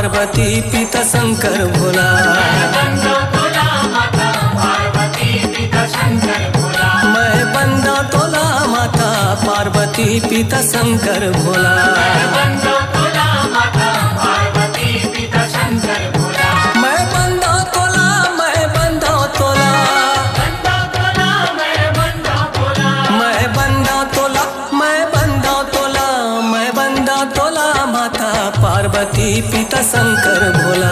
पार्वती पिता शंकर भोला। मैं बंदा तोला माता पार्वती पिता शंकर भोला। मैं बंदा तोला, मैं बंदा तोला, मैं बंदा तोला, मैं बंदा तोला, मैं बंदा तोला माता पार्वती पिता शंकर भोला।